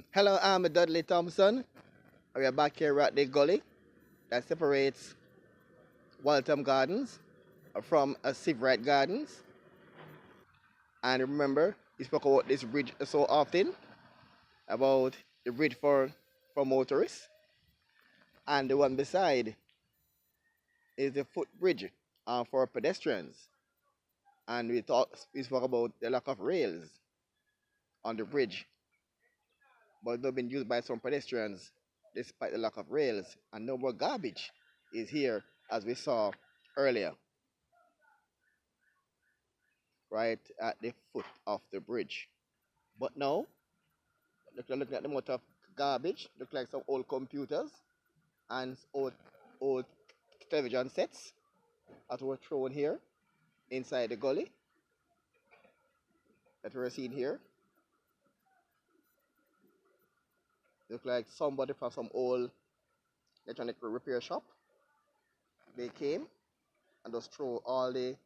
Hello, I'm Dudley Thompson. We are back here at the gully that separates Waltham Gardens from Seabright Gardens. And remember, we spoke about this bridge so often, about the bridge for motorists. And the one beside is the footbridge for pedestrians. And we spoke about the lack of rails on the bridge, but they've been used by some pedestrians despite the lack of rails. And no more garbage is here, as we saw earlier, right at the foot of the bridge. But now, looking at the amount of garbage, look like some old computers and old television sets that were thrown here inside the gully that we're seeing here. Look like somebody from some old electronic repair shop. They came and just throw all the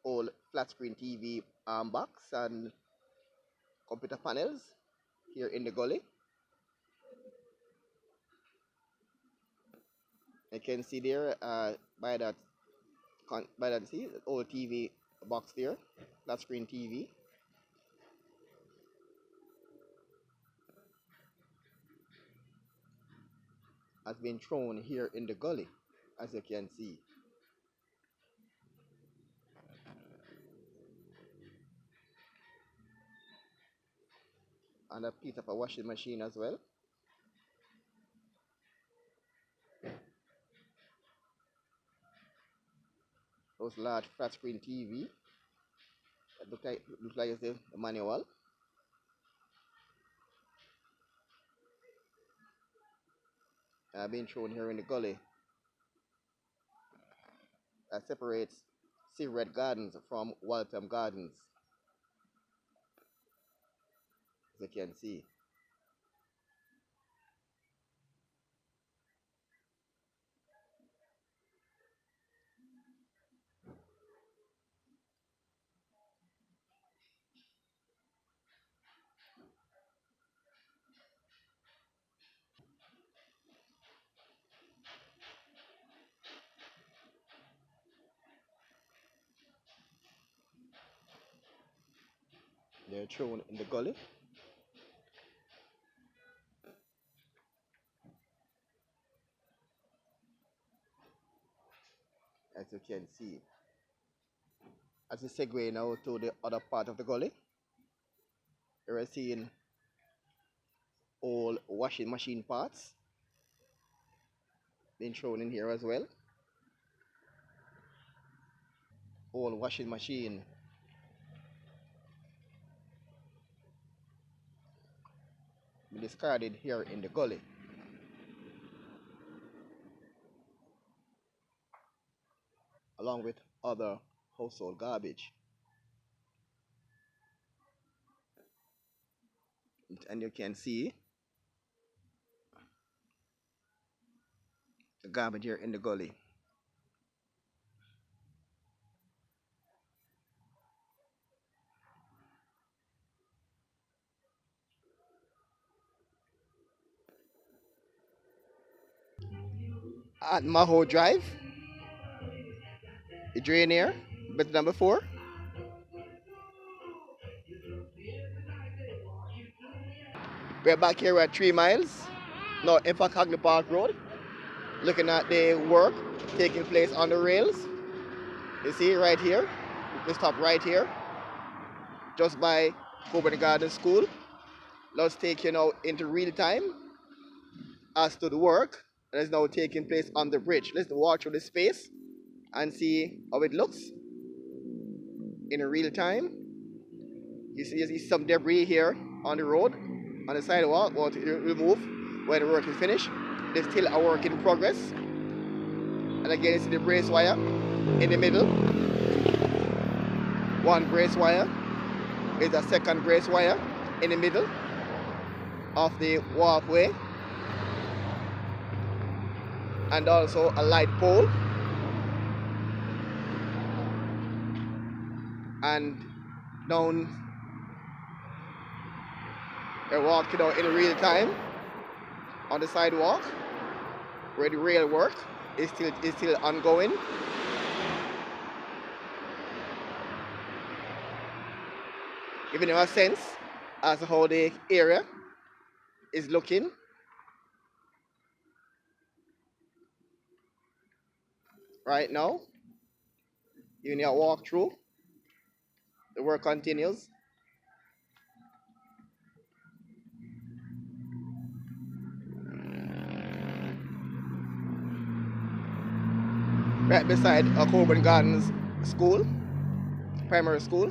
old flat screen TV box and computer panels here in the gully. You can see there by that see the old TV box there, flat screen TV. Has been thrown here in the gully, as you can see. And a piece of a washing machine as well. Those large flat screen TV. That look like it's the manual. Being thrown here in the gully. That separates Seabright Gardens from Waltham Gardens, as you can see. They're thrown in the gully. As you can see. As we segue now to the other part of the gully, we're seeing all washing machine parts being thrown in here as well. All washing machine discarded here in the gully. Along with other household garbage. And you can see the garbage here in the gully. At Maho Drive, the drain here, better than before. We're back here at 3 miles, now Invercogney Park Road, looking at the work taking place on the rails. You see right here, we stop right here, just by Coburn Garden School. Let's take you now into real time as to the work that is now taking place on the bridge. Let's walk through the space and see how it looks in real time. You see some debris here on the road, on the sidewalk, what to remove when the work is finished. There's still a work in progress. And again, you see the brace wire in the middle. One brace wire is a second brace wire in the middle of the walkway. And also a light pole. And down They're walking out in real time on the sidewalk where the rail work is still ongoing. Giving you a sense as to how the area is looking. Right now, you need a walk through. The work continues. Right beside a Coburn Gardens school, primary school.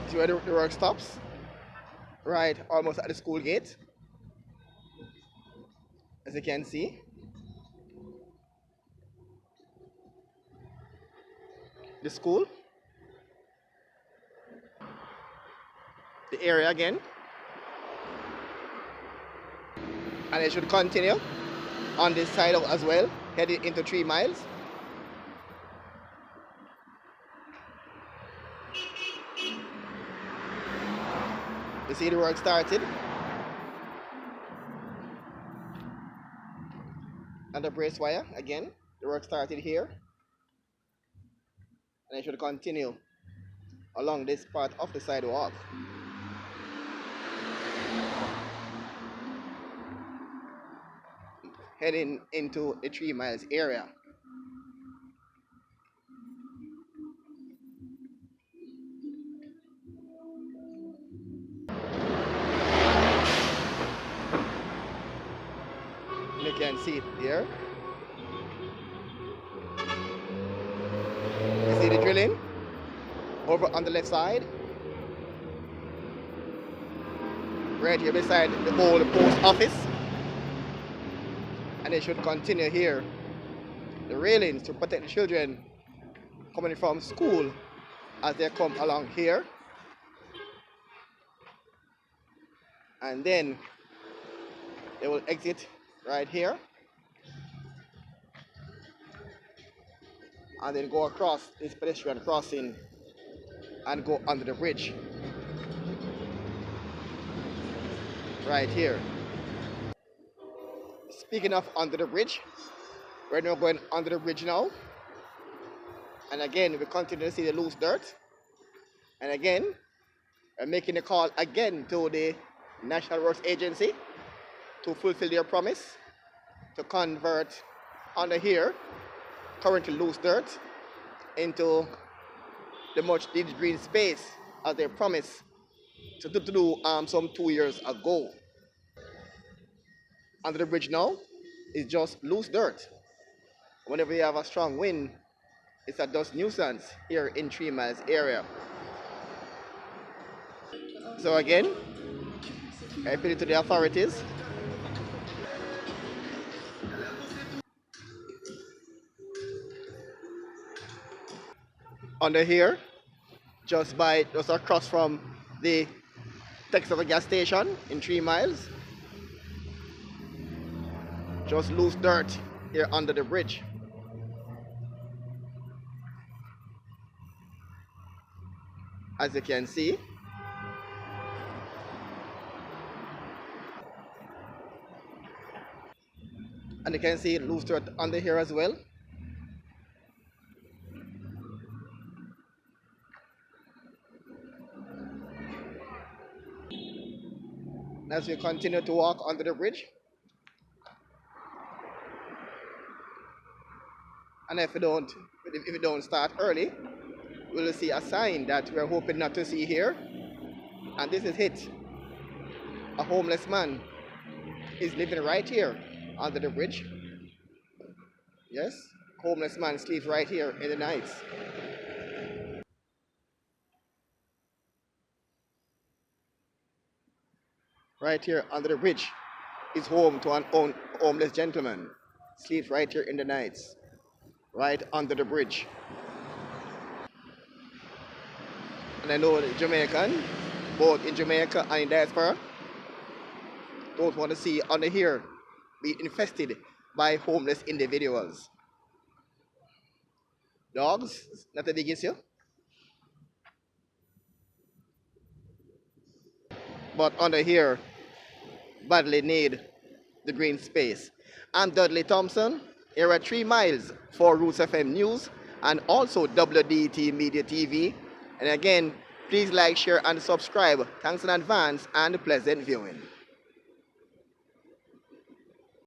See where the work stops? Right, almost at the school gate. As you can see. The school. The area again. And it should continue on this side as well, heading into 3 miles. You see the work started. And the brace wire again. The work started here. And it should continue along this part of the sidewalk. Heading into the 3 miles area. You can see it here. You see the drilling over on the left side. Right here beside the old post office. And it should continue here. The railings to protect the children coming from school as they come along here. And then they will exit right here. And then go across this pedestrian crossing and go under the bridge. Right here. Speaking of under the bridge, we're now going under the bridge now. And again, we continue to see the loose dirt. And again, we're making a call again to the National Works Agency to fulfill their promise to convert under here, currently loose dirt, into the much needed green space as they promised to do some 2 years ago. Under the bridge now is just loose dirt. Whenever you have a strong wind, it's a dust nuisance here in 3 miles area. So again, I appeal to the authorities. Under here, just across from the Texas gas station in 3 miles. Just loose dirt here under the bridge. As you can see. And you can see loose dirt under here as well. As we continue to walk under the bridge. And if we don't start early, we'll see a sign that we're hoping not to see here. And this is it. A homeless man is living right here under the bridge. Yes, homeless man sleeps right here in the nights. Right here under the bridge is home to an homeless gentleman. Sleeps right here in the nights. Right under the bridge. And I know the Jamaican, both in Jamaica and in diaspora, don't want to see under here be infested by homeless individuals. Dogs, not a big issue. But under here, badly need the green space. I'm Dudley Thompson, here at 3 miles for Roots FM News and also WDT Media TV. And again, please like, share, and subscribe. Thanks in advance and pleasant viewing.